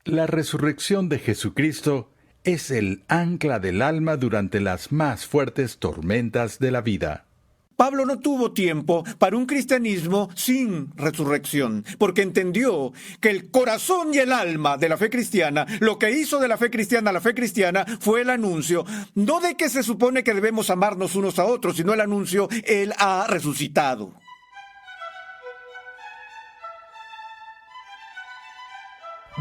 La resurrección de Jesucristo es el ancla del alma durante las más fuertes tormentas de la vida. Pablo no tuvo tiempo para un cristianismo sin resurrección, porque entendió que el corazón y el alma de la fe cristiana, lo que hizo de la fe cristiana a la fe cristiana, fue el anuncio, no de que se supone que debemos amarnos unos a otros, sino el anuncio, Él ha resucitado.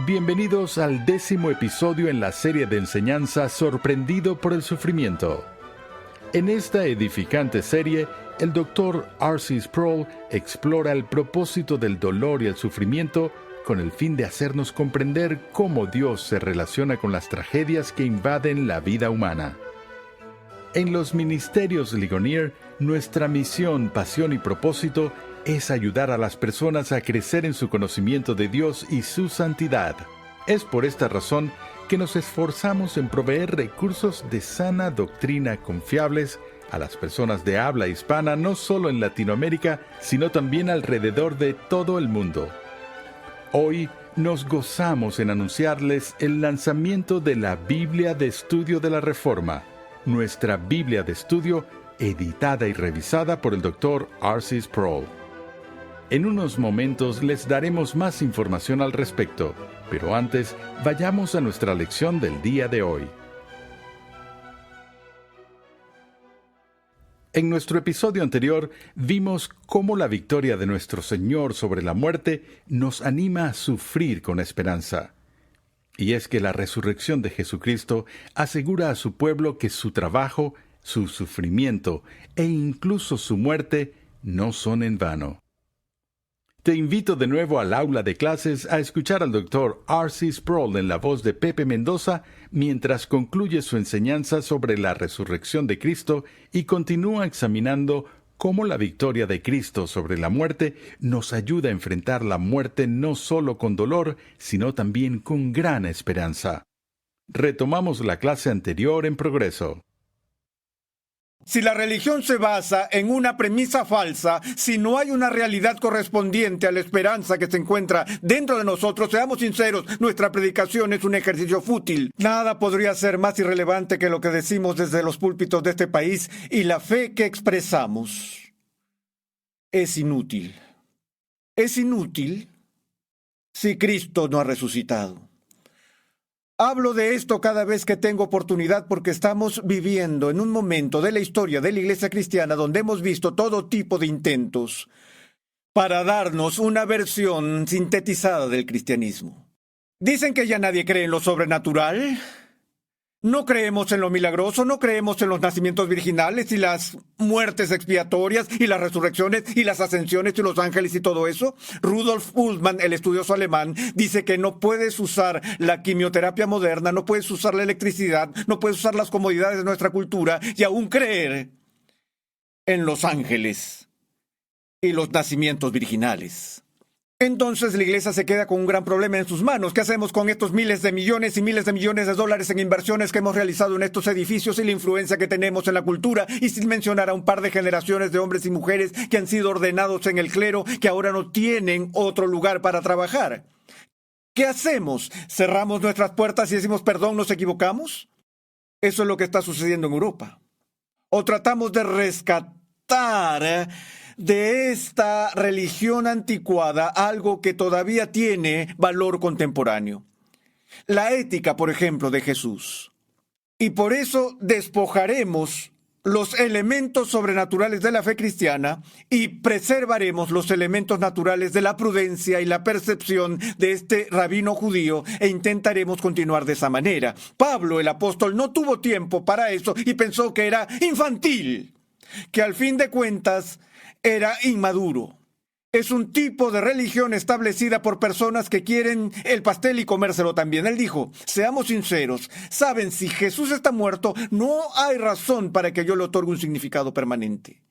Bienvenidos al 10º episodio en la serie de enseñanza Sorprendido por el Sufrimiento. En esta edificante serie, el Dr. R.C. Sproul explora el propósito del dolor y el sufrimiento con el fin de hacernos comprender cómo Dios se relaciona con las tragedias que invaden la vida humana. En los ministerios Ligonier, nuestra misión, pasión y propósito es ayudar a las personas a crecer en su conocimiento de Dios y su santidad. Es por esta razón que nos esforzamos en proveer recursos de sana doctrina confiables a las personas de habla hispana, no solo en Latinoamérica, sino también alrededor de todo el mundo. Hoy nos gozamos en anunciarles el lanzamiento de la Biblia de Estudio de la Reforma, nuestra Biblia de Estudio editada y revisada por el Dr. R.C. Sproul. En unos momentos les daremos más información al respecto, pero antes vayamos a nuestra lección del día de hoy. En nuestro episodio anterior vimos cómo la victoria de nuestro Señor sobre la muerte nos anima a sufrir con esperanza. Y es que la resurrección de Jesucristo asegura a su pueblo que su trabajo, su sufrimiento e incluso su muerte no son en vano. Te invito de nuevo al aula de clases a escuchar al Dr. R.C. Sproul en la voz de Pepe Mendoza mientras concluye su enseñanza sobre la resurrección de Cristo y continúa examinando cómo la victoria de Cristo sobre la muerte nos ayuda a enfrentar la muerte no solo con dolor, sino también con gran esperanza. Retomamos la clase anterior en progreso. Si la religión se basa en una premisa falsa, si no hay una realidad correspondiente a la esperanza que se encuentra dentro de nosotros, seamos sinceros, nuestra predicación es un ejercicio fútil. Nada podría ser más irrelevante que lo que decimos desde los púlpitos de este país, y la fe que expresamos es inútil. Es inútil si Cristo no ha resucitado. Hablo de esto cada vez que tengo oportunidad porque estamos viviendo en un momento de la historia de la Iglesia cristiana donde hemos visto todo tipo de intentos para darnos una versión sintetizada del cristianismo. Dicen que ya nadie cree en lo sobrenatural. No creemos en lo milagroso, no creemos en los nacimientos virginales y las muertes expiatorias y las resurrecciones y las ascensiones y los ángeles y todo eso. Rudolf Bultmann, el estudioso alemán, dice que no puedes usar la quimioterapia moderna, no puedes usar la electricidad, no puedes usar las comodidades de nuestra cultura y aún creer en los ángeles y los nacimientos virginales. Entonces la iglesia se queda con un gran problema en sus manos. ¿Qué hacemos con estos miles de millones y miles de millones de dólares en inversiones que hemos realizado en estos edificios y la influencia que tenemos en la cultura? Y sin mencionar a un par de generaciones de hombres y mujeres que han sido ordenados en el clero, que ahora no tienen otro lugar para trabajar. ¿Qué hacemos? ¿Cerramos nuestras puertas y decimos perdón, nos equivocamos? Eso es lo que está sucediendo en Europa. O tratamos de rescatar de esta religión anticuada algo que todavía tiene valor contemporáneo. La ética, por ejemplo, de Jesús. Y por eso despojaremos los elementos sobrenaturales de la fe cristiana y preservaremos los elementos naturales de la prudencia y la percepción de este rabino judío e intentaremos continuar de esa manera. Pablo, el apóstol, no tuvo tiempo para eso y pensó que era infantil, que al fin de cuentas era inmaduro. Es un tipo de religión establecida por personas que quieren el pastel y comérselo también. Él dijo, seamos sinceros, saben, si Jesús está muerto, no hay razón para que yo le otorgue un significado permanente.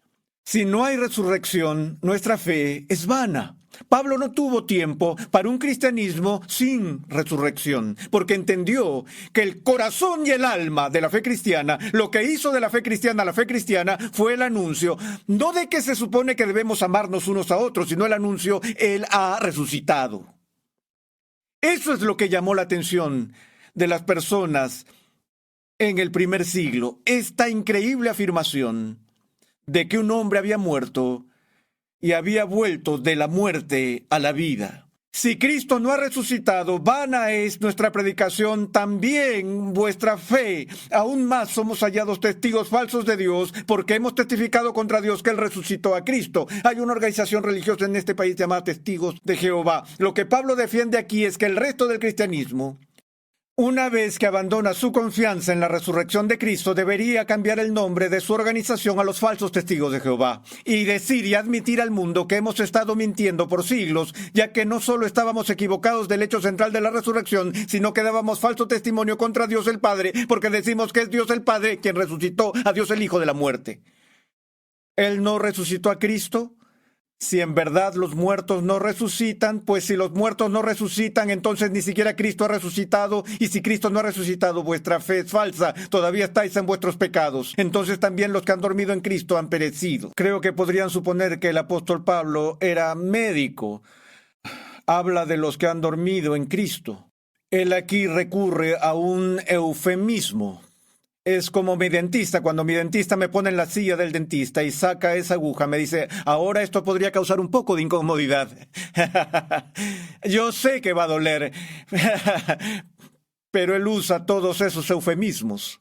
Si no hay resurrección, nuestra fe es vana. Pablo no tuvo tiempo para un cristianismo sin resurrección, porque entendió que el corazón y el alma de la fe cristiana, lo que hizo de la fe cristiana a la fe cristiana, fue el anuncio, no de que se supone que debemos amarnos unos a otros, sino el anuncio, Él ha resucitado. Eso es lo que llamó la atención de las personas en el primer siglo. Esta increíble afirmación de que un hombre había muerto y había vuelto de la muerte a la vida. Si Cristo no ha resucitado, vana es nuestra predicación, también vuestra fe. Aún más somos hallados testigos falsos de Dios, porque hemos testificado contra Dios que Él resucitó a Cristo. Hay una organización religiosa en este país llamada Testigos de Jehová. Lo que Pablo defiende aquí es que el resto del cristianismo, una vez que abandona su confianza en la resurrección de Cristo, debería cambiar el nombre de su organización a los falsos testigos de Jehová y decir y admitir al mundo que hemos estado mintiendo por siglos, ya que no solo estábamos equivocados del hecho central de la resurrección, sino que dábamos falso testimonio contra Dios el Padre, porque decimos que es Dios el Padre quien resucitó a Dios el Hijo de la muerte. Él no resucitó a Cristo. Si en verdad los muertos no resucitan, pues si los muertos no resucitan, entonces ni siquiera Cristo ha resucitado, y si Cristo no ha resucitado, vuestra fe es falsa, todavía estáis en vuestros pecados. Entonces también los que han dormido en Cristo han perecido. Creo que podrían suponer que el apóstol Pablo era médico. Habla de los que han dormido en Cristo. Él aquí recurre a un eufemismo. Es como mi dentista. Cuando mi dentista me pone en la silla del dentista y saca esa aguja, me dice, ahora esto podría causar un poco de incomodidad. Yo sé que va a doler, pero él usa todos esos eufemismos.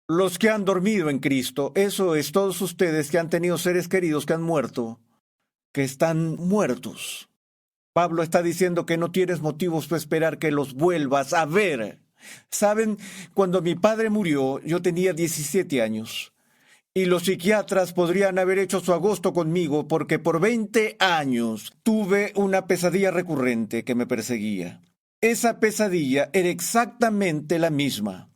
Los que han dormido en Cristo, eso es, todos ustedes que han tenido seres queridos que han muerto, que están muertos. Pablo está diciendo que no tienes motivos para esperar que los vuelvas a ver. Saben, cuando mi padre murió, yo tenía 17 años. Y los psiquiatras podrían haber hecho su agosto conmigo porque por 20 años tuve una pesadilla recurrente que me perseguía. Esa pesadilla era exactamente la misma.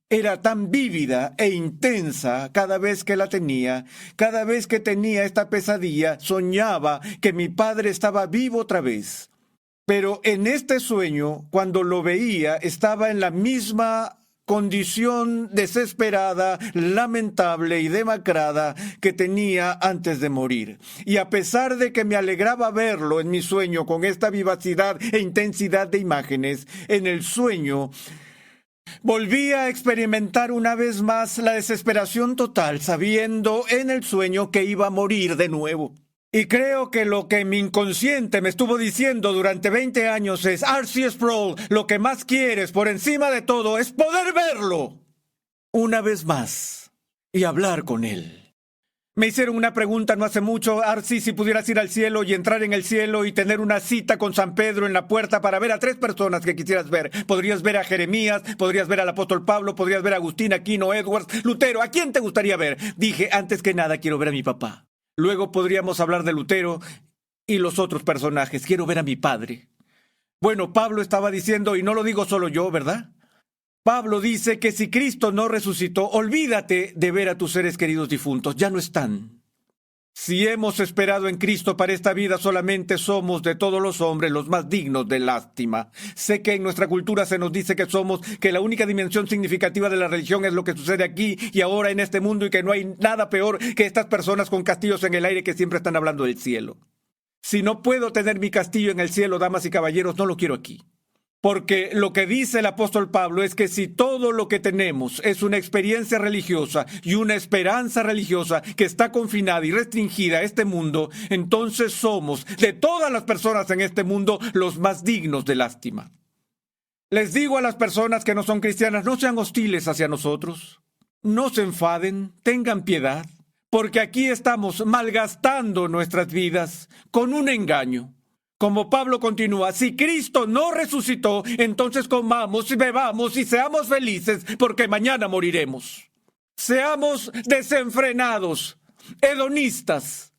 Era tan vívida e intensa cada vez que la tenía. Cada vez que tenía esta pesadilla, soñaba que mi padre estaba vivo otra vez. Pero en este sueño, cuando lo veía, estaba en la misma condición desesperada, lamentable y demacrada que tenía antes de morir. Y a pesar de que me alegraba verlo en mi sueño con esta vivacidad e intensidad de imágenes, en el sueño volví a experimentar una vez más la desesperación total, sabiendo en el sueño que iba a morir de nuevo. Y creo que lo que mi inconsciente me estuvo diciendo durante 20 años es, R.C. Sproul, lo que más quieres por encima de todo es poder verlo una vez más y hablar con él. Me hicieron una pregunta no hace mucho, R.C., si pudieras ir al cielo y entrar en el cielo y tener una cita con San Pedro en la puerta para ver a 3 personas que quisieras ver. Podrías ver a Jeremías, podrías ver al apóstol Pablo, podrías ver a Agustín, Aquino, Edwards, Lutero. ¿A quién te gustaría ver? Dije, antes que nada quiero ver a mi papá. Luego podríamos hablar de Lutero y los otros personajes. Quiero ver a mi padre. Bueno, Pablo estaba diciendo, y no lo digo solo yo, ¿verdad? Pablo dice que si Cristo no resucitó, olvídate de ver a tus seres queridos difuntos. Ya no están. Si hemos esperado en Cristo para esta vida, solamente somos de todos los hombres los más dignos de lástima. Sé que en nuestra cultura se nos dice que la única dimensión significativa de la religión es lo que sucede aquí y ahora en este mundo y que no hay nada peor que estas personas con castillos en el aire que siempre están hablando del cielo. Si no puedo tener mi castillo en el cielo, damas y caballeros, no lo quiero aquí. Porque lo que dice el apóstol Pablo es que si todo lo que tenemos es una experiencia religiosa y una esperanza religiosa que está confinada y restringida a este mundo, entonces somos, de todas las personas en este mundo, los más dignos de lástima. Les digo a las personas que no son cristianas, no sean hostiles hacia nosotros, no se enfaden, tengan piedad, porque aquí estamos malgastando nuestras vidas con un engaño. Como Pablo continúa, si Cristo no resucitó, entonces comamos y bebamos y seamos felices, porque mañana moriremos. Seamos desenfrenados, hedonistas.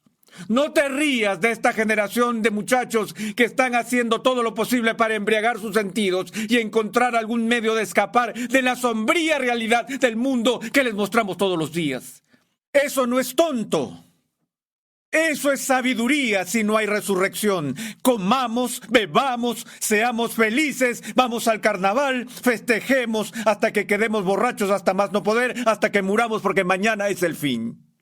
No te rías de esta generación de muchachos que están haciendo todo lo posible para embriagar sus sentidos y encontrar algún medio de escapar de la sombría realidad del mundo que les mostramos todos los días. Eso no es tonto. Eso es sabiduría si no hay resurrección. Comamos, bebamos, seamos felices, vamos al carnaval, festejemos hasta que quedemos borrachos hasta más no poder, hasta que muramos porque mañana es el fin.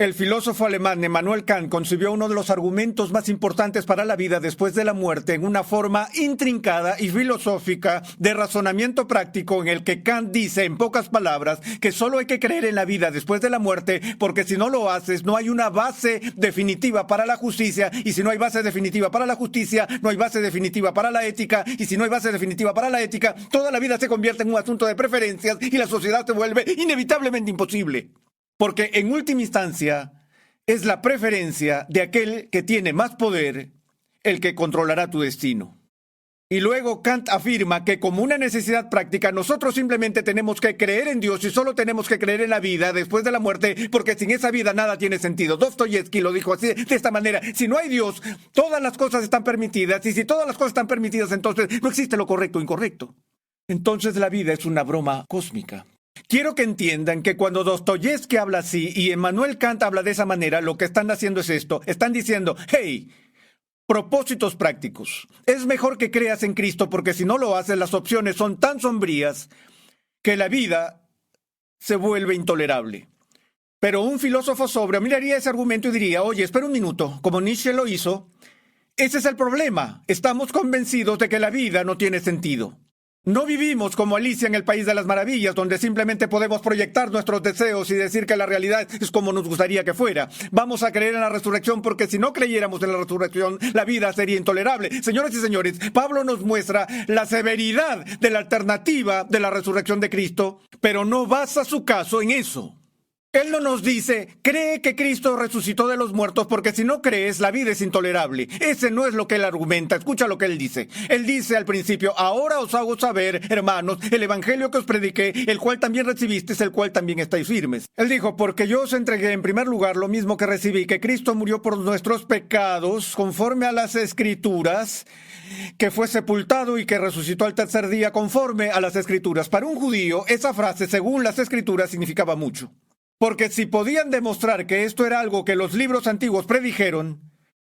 El filósofo alemán Immanuel Kant concibió uno de los argumentos más importantes para la vida después de la muerte en una forma intrincada y filosófica de razonamiento práctico en el que Kant dice en pocas palabras que solo hay que creer en la vida después de la muerte porque si no lo haces no hay una base definitiva para la justicia y si no hay base definitiva para la justicia no hay base definitiva para la ética y si no hay base definitiva para la ética toda la vida se convierte en un asunto de preferencias y la sociedad se vuelve inevitablemente imposible. Porque en última instancia es la preferencia de aquel que tiene más poder el que controlará tu destino. Y luego Kant afirma que como una necesidad práctica nosotros simplemente tenemos que creer en Dios y solo tenemos que creer en la vida después de la muerte porque sin esa vida nada tiene sentido. Dostoyevsky lo dijo así, de esta manera, si no hay Dios, todas las cosas están permitidas y si todas las cosas están permitidas entonces no existe lo correcto o incorrecto. Entonces la vida es una broma cósmica. Quiero que entiendan que cuando Dostoyevsky habla así y Immanuel Kant habla de esa manera, lo que están haciendo es esto. Están diciendo, hey, propósitos prácticos. Es mejor que creas en Cristo porque si no lo haces, las opciones son tan sombrías que la vida se vuelve intolerable. Pero un filósofo sobrio miraría ese argumento y diría, oye, espera un minuto, como Nietzsche lo hizo. Ese es el problema. Estamos convencidos de que la vida no tiene sentido. No vivimos como Alicia en el País de las Maravillas, donde simplemente podemos proyectar nuestros deseos y decir que la realidad es como nos gustaría que fuera. Vamos a creer en la resurrección porque si no creyéramos en la resurrección, la vida sería intolerable. Señoras y señores, Pablo nos muestra la severidad de la alternativa de la resurrección de Cristo, pero no basa su caso en eso. Él no nos dice, cree que Cristo resucitó de los muertos porque si no crees, la vida es intolerable. Ese no es lo que él argumenta. Escucha lo que él dice. Él dice al principio, ahora os hago saber, hermanos, el evangelio que os prediqué, el cual también recibisteis, el cual también estáis firmes. Él dijo, porque yo os entregué en primer lugar lo mismo que recibí, que Cristo murió por nuestros pecados, conforme a las Escrituras, que fue sepultado y que resucitó al tercer día, conforme a las Escrituras. Para un judío, esa frase, según las Escrituras, significaba mucho. Porque si podían demostrar que esto era algo que los libros antiguos predijeron,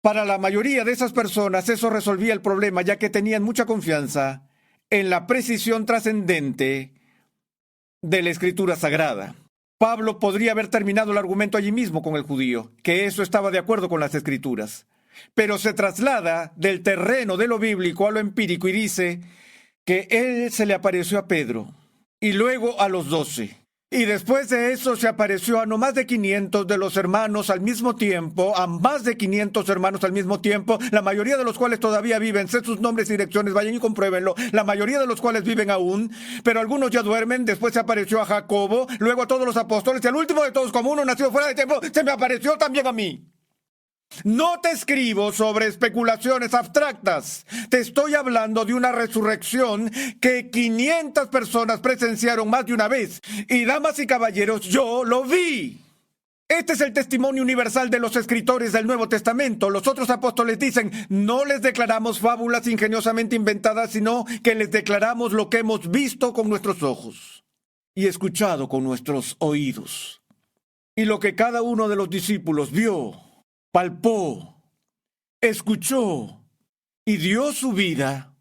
para la mayoría de esas personas eso resolvía el problema, ya que tenían mucha confianza en la precisión trascendente de la Escritura Sagrada. Pablo podría haber terminado el argumento allí mismo con el judío, que eso estaba de acuerdo con las Escrituras. Pero se traslada del terreno de lo bíblico a lo empírico y dice que él se le apareció a Pedro y luego a los 12. Y después de eso se apareció a no más de 500 de los hermanos al mismo tiempo, a más de 500 hermanos al mismo tiempo, la mayoría de los cuales todavía viven, sé sus nombres y direcciones, vayan y compruébenlo, la mayoría de los cuales viven aún, pero algunos ya duermen. Después se apareció a Jacobo, luego a todos los apóstoles, y al último de todos, como uno nacido fuera de tiempo, se me apareció también a mí. No te escribo sobre especulaciones abstractas. Te estoy hablando de una resurrección que 500 personas presenciaron más de una vez. Y damas y caballeros, yo lo vi. Este es el testimonio universal de los escritores del Nuevo Testamento. Los otros apóstoles dicen, no les declaramos fábulas ingeniosamente inventadas, sino que les declaramos lo que hemos visto con nuestros ojos y escuchado con nuestros oídos. Y lo que cada uno de los discípulos vio, palpó, escuchó y dio su vida,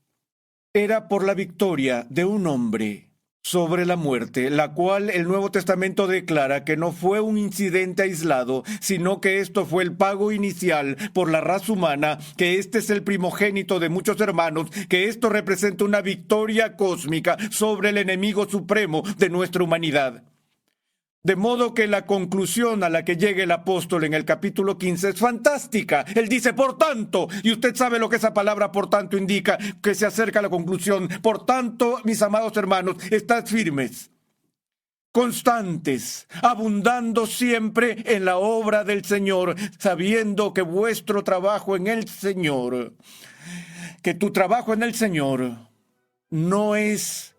era por la victoria de un hombre sobre la muerte, la cual el Nuevo Testamento declara que no fue un incidente aislado, sino que esto fue el pago inicial por la raza humana, que este es el primogénito de muchos hermanos, que esto representa una victoria cósmica sobre el enemigo supremo de nuestra humanidad. De modo que la conclusión a la que llega el apóstol en el capítulo 15 es fantástica. Él dice, por tanto, y usted sabe lo que esa palabra por tanto indica, que se acerca a la conclusión. Por tanto, mis amados hermanos, estad firmes, constantes, abundando siempre en la obra del Señor, sabiendo que vuestro trabajo en el Señor, que tu trabajo en el Señor no es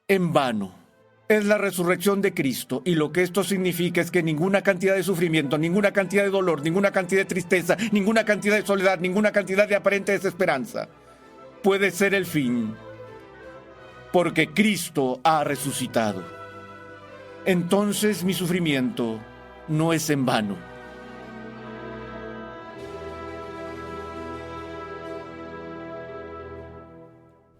en vano. Es la resurrección de Cristo, y lo que esto significa es que ninguna cantidad de sufrimiento, ninguna cantidad de dolor, ninguna cantidad de tristeza, ninguna cantidad de soledad, ninguna cantidad de aparente desesperanza puede ser el fin, porque Cristo ha resucitado. Entonces mi sufrimiento no es en vano.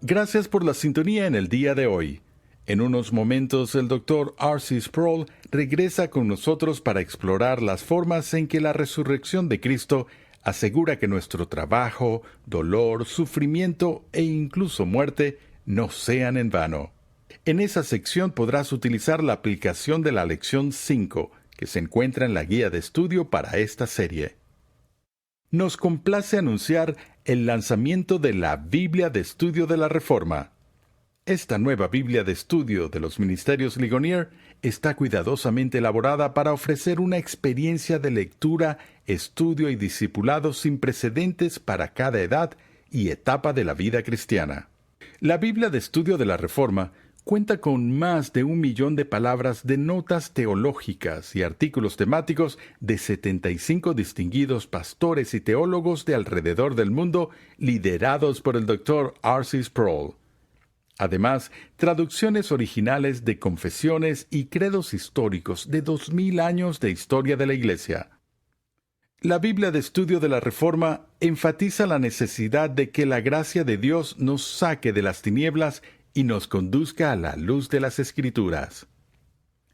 Gracias por la sintonía en el día de hoy. En unos momentos el Dr. R.C. Sproul regresa con nosotros para explorar las formas en que la resurrección de Cristo asegura que nuestro trabajo, dolor, sufrimiento e incluso muerte no sean en vano. En esa sección podrás utilizar la aplicación de la lección 5, que se encuentra en la guía de estudio para esta serie. Nos complace anunciar el lanzamiento de la Biblia de Estudio de la Reforma. Esta nueva Biblia de Estudio de los Ministerios Ligonier está cuidadosamente elaborada para ofrecer una experiencia de lectura, estudio y discipulado sin precedentes para cada edad y etapa de la vida cristiana. La Biblia de Estudio de la Reforma cuenta con más de 1.000.000 de palabras de notas teológicas y artículos temáticos de 75 distinguidos pastores y teólogos de alrededor del mundo, liderados por el Dr. R.C. Sproul. Además, traducciones originales de confesiones y credos históricos de 2.000 años de historia de la Iglesia. La Biblia de Estudio de la Reforma enfatiza la necesidad de que la gracia de Dios nos saque de las tinieblas y nos conduzca a la luz de las Escrituras.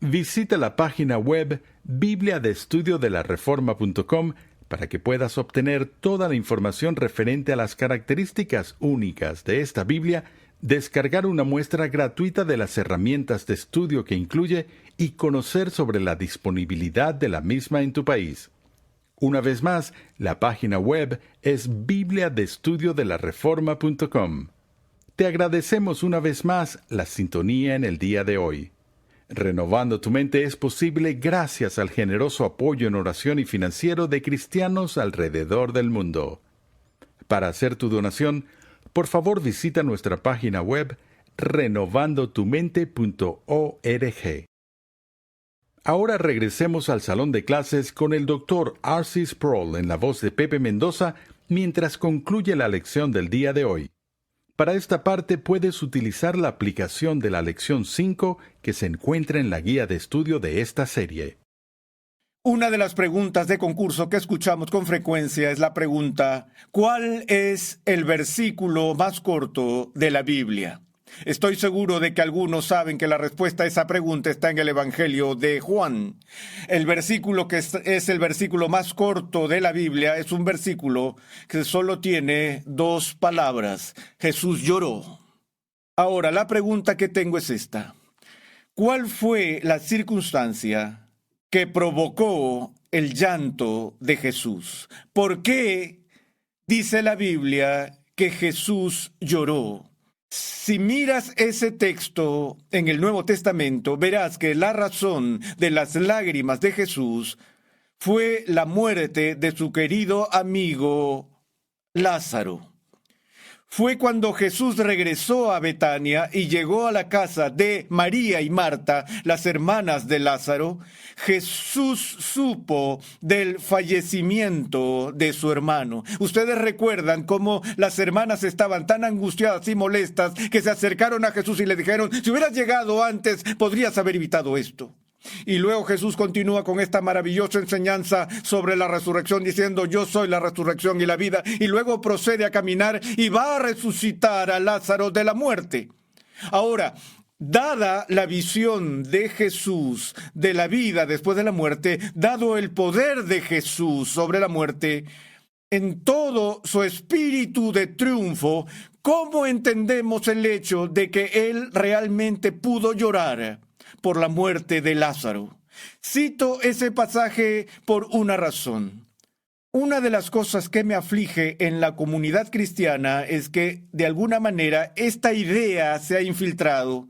Visita la página web bibliadeestudiodelareforma.com para que puedas obtener toda la información referente a las características únicas de esta Biblia, descargar una muestra gratuita de las herramientas de estudio que incluye y conocer sobre la disponibilidad de la misma en tu país. Una vez más, la página web es bibliadeestudiodelareforma.com. Te agradecemos una vez más la sintonía en el día de hoy. Renovando tu mente es posible gracias al generoso apoyo en oración y financiero de cristianos alrededor del mundo. Para hacer tu donación, por favor visita nuestra página web renovandotumente.org. Ahora regresemos al salón de clases con el Dr. R.C. Sproul en la voz de Pepe Mendoza mientras concluye la lección del día de hoy. Para esta parte puedes utilizar la aplicación de la lección 5 que se encuentra en la guía de estudio de esta serie. Una de las preguntas de concurso que escuchamos con frecuencia es la pregunta: ¿cuál es el versículo más corto de la Biblia? Estoy seguro de que algunos saben que la respuesta a esa pregunta está en el Evangelio de Juan. El versículo que es el versículo más corto de la Biblia es un versículo que solo tiene 2 palabras: Jesús lloró. Ahora, la pregunta que tengo es esta: ¿cuál fue la circunstancia que provocó el llanto de Jesús? ¿Por qué dice la Biblia que Jesús lloró? Si miras ese texto en el Nuevo Testamento, verás que la razón de las lágrimas de Jesús fue la muerte de su querido amigo Lázaro. Fue cuando Jesús regresó a Betania y llegó a la casa de María y Marta, las hermanas de Lázaro. Jesús supo del fallecimiento de su hermano. Ustedes recuerdan cómo las hermanas estaban tan angustiadas y molestas que se acercaron a Jesús y le dijeron: si hubieras llegado antes, podrías haber evitado esto. Y luego Jesús continúa con esta maravillosa enseñanza sobre la resurrección, diciendo: yo soy la resurrección y la vida. Y luego procede a caminar y va a resucitar a Lázaro de la muerte. Ahora, dada la visión de Jesús de la vida después de la muerte, dado el poder de Jesús sobre la muerte, en todo su espíritu de triunfo, ¿cómo entendemos el hecho de que Él realmente pudo llorar por la muerte de Lázaro? Cito ese pasaje por una razón. Una de las cosas que me aflige en la comunidad cristiana es que, de alguna manera, esta idea se ha infiltrado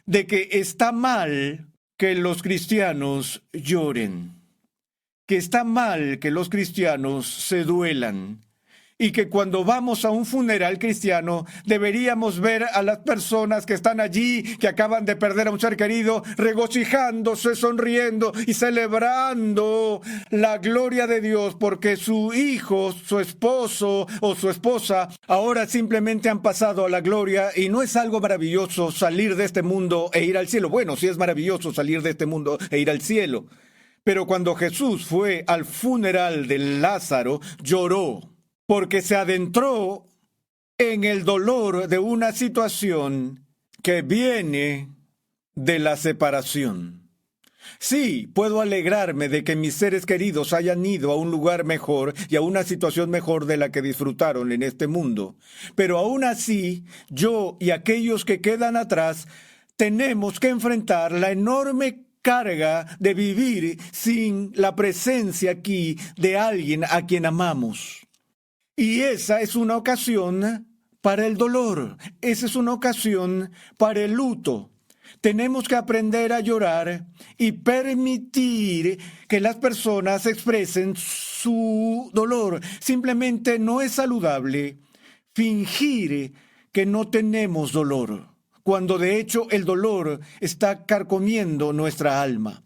de que está mal que los cristianos lloren, que está mal que los cristianos se duelan, y que cuando vamos a un funeral cristiano deberíamos ver a las personas que están allí, que acaban de perder a un ser querido, regocijándose, sonriendo y celebrando la gloria de Dios porque su hijo, su esposo o su esposa ahora simplemente han pasado a la gloria. Y no es algo maravilloso salir de este mundo e ir al cielo. Bueno, sí es maravilloso salir de este mundo e ir al cielo. Pero cuando Jesús fue al funeral de Lázaro, lloró, porque se adentró en el dolor de una situación que viene de la separación. Sí, puedo alegrarme de que mis seres queridos hayan ido a un lugar mejor y a una situación mejor de la que disfrutaron en este mundo. Pero aún así, yo y aquellos que quedan atrás tenemos que enfrentar la enorme carga de vivir sin la presencia aquí de alguien a quien amamos. Y esa es una ocasión para el dolor, esa es una ocasión para el luto. Tenemos que aprender a llorar y permitir que las personas expresen su dolor. Simplemente no es saludable fingir que no tenemos dolor, cuando de hecho el dolor está carcomiendo nuestra alma.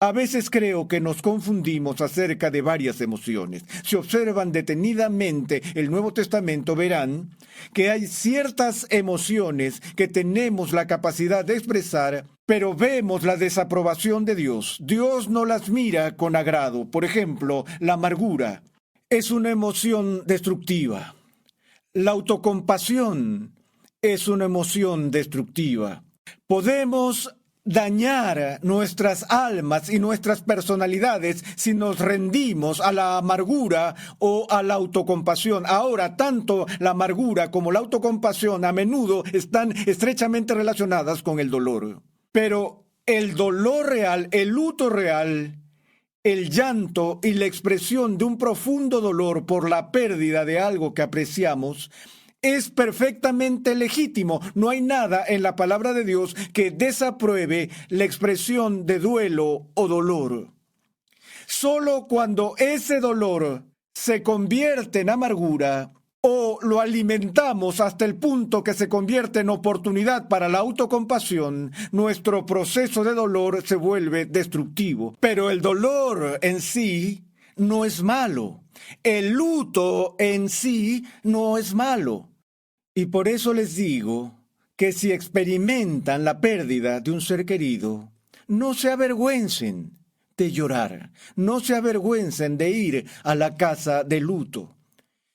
A veces creo que nos confundimos acerca de varias emociones. Si observan detenidamente el Nuevo Testamento, verán que hay ciertas emociones que tenemos la capacidad de expresar, pero vemos la desaprobación de Dios. Dios no las mira con agrado. Por ejemplo, la amargura es una emoción destructiva. La autocompasión es una emoción destructiva. Podemos dañar nuestras almas y nuestras personalidades si nos rendimos a la amargura o a la autocompasión. Ahora, tanto la amargura como la autocompasión a menudo están estrechamente relacionadas con el dolor. Pero el dolor real, el luto real, el llanto y la expresión de un profundo dolor por la pérdida de algo que apreciamos es perfectamente legítimo. No hay nada en la palabra de Dios que desapruebe la expresión de duelo o dolor. Solo cuando ese dolor se convierte en amargura o lo alimentamos hasta el punto que se convierte en oportunidad para la autocompasión, nuestro proceso de dolor se vuelve destructivo. Pero el dolor en sí no es malo. El luto en sí no es malo. Y por eso les digo que si experimentan la pérdida de un ser querido, no se avergüencen de llorar, no se avergüencen de ir a la casa de luto.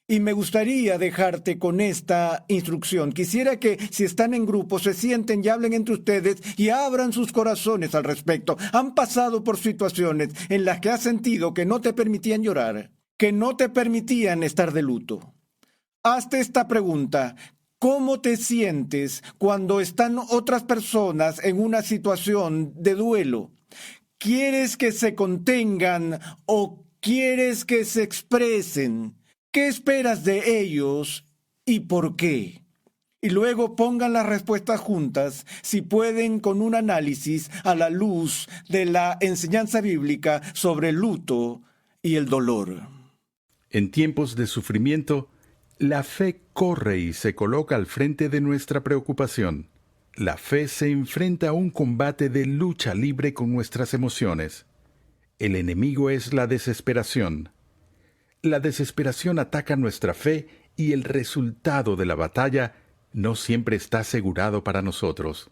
Y me gustaría dejarte con esta instrucción. Quisiera que si están en grupo se sienten y hablen entre ustedes y abran sus corazones al respecto. Han pasado por situaciones en las que has sentido que no te permitían llorar, que no te permitían estar de luto. Hazte esta pregunta: ¿cómo te sientes cuando están otras personas en una situación de duelo? ¿Quieres que se contengan o quieres que se expresen? ¿Qué esperas de ellos y por qué? Y luego pongan las respuestas juntas, si pueden, con un análisis a la luz de la enseñanza bíblica sobre el luto y el dolor. En tiempos de sufrimiento, la fe corre y se coloca al frente de nuestra preocupación. La fe se enfrenta a un combate de lucha libre con nuestras emociones. El enemigo es la desesperación. La desesperación ataca nuestra fe y el resultado de la batalla no siempre está asegurado para nosotros.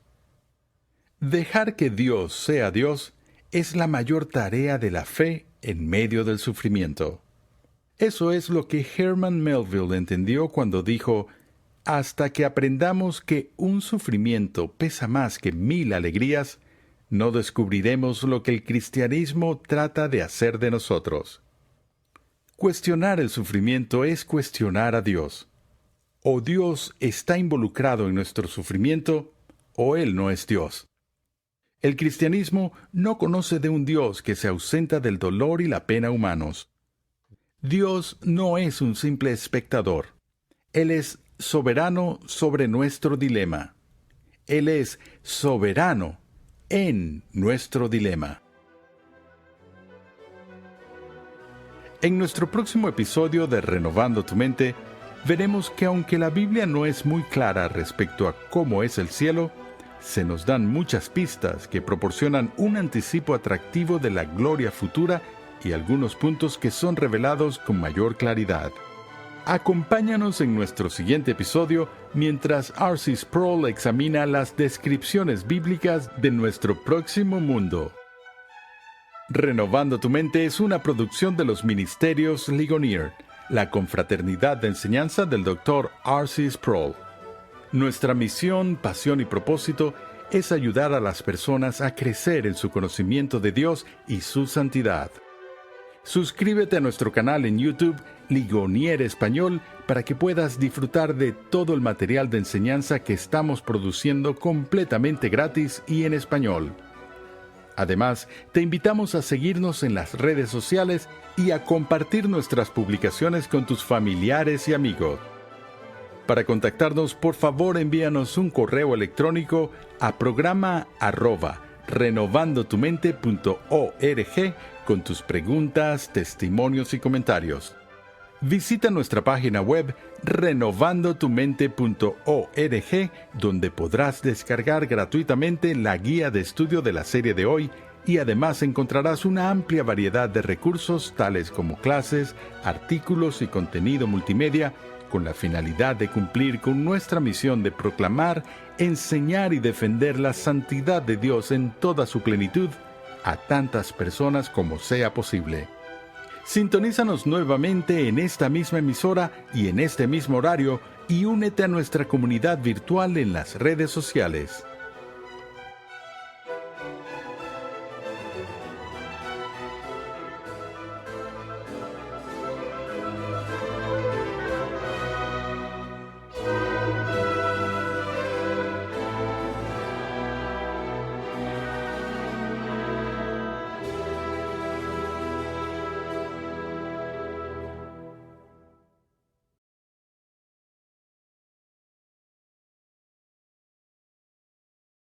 Dejar que Dios sea Dios es la mayor tarea de la fe en medio del sufrimiento. Eso es lo que Herman Melville entendió cuando dijo: hasta que aprendamos que un sufrimiento pesa más que 1000 alegrías, no descubriremos lo que el cristianismo trata de hacer de nosotros. Cuestionar el sufrimiento es cuestionar a Dios. O Dios está involucrado en nuestro sufrimiento, o Él no es Dios. El cristianismo no conoce de un Dios que se ausenta del dolor y la pena humanos. Dios no es un simple espectador. Él es soberano sobre nuestro dilema. Él es soberano en nuestro dilema. En nuestro próximo episodio de Renovando tu Mente, veremos que aunque la Biblia no es muy clara respecto a cómo es el cielo, se nos dan muchas pistas que proporcionan un anticipo atractivo de la gloria futura y algunos puntos que son revelados con mayor claridad. Acompáñanos en nuestro siguiente episodio mientras R.C. Sproul examina las descripciones bíblicas de nuestro próximo mundo. Renovando tu Mente es una producción de los Ministerios Ligonier, la confraternidad de enseñanza del Dr. R.C. Sproul. Nuestra misión, pasión y propósito es ayudar a las personas a crecer en su conocimiento de Dios y su santidad. Suscríbete a nuestro canal en YouTube, Ligonier Español, para que puedas disfrutar de todo el material de enseñanza que estamos produciendo completamente gratis y en español. Además, te invitamos a seguirnos en las redes sociales y a compartir nuestras publicaciones con tus familiares y amigos. Para contactarnos, por favor, envíanos un correo electrónico a programa@renovandotumente.org con tus preguntas, testimonios y comentarios. Visita nuestra página web renovandotumente.org, donde podrás descargar gratuitamente la guía de estudio de la serie de hoy y además encontrarás una amplia variedad de recursos tales como clases, artículos y contenido multimedia con la finalidad de cumplir con nuestra misión de proclamar, enseñar y defender la santidad de Dios en toda su plenitud a tantas personas como sea posible. Sintonízanos nuevamente en esta misma emisora y en este mismo horario y únete a nuestra comunidad virtual en las redes sociales.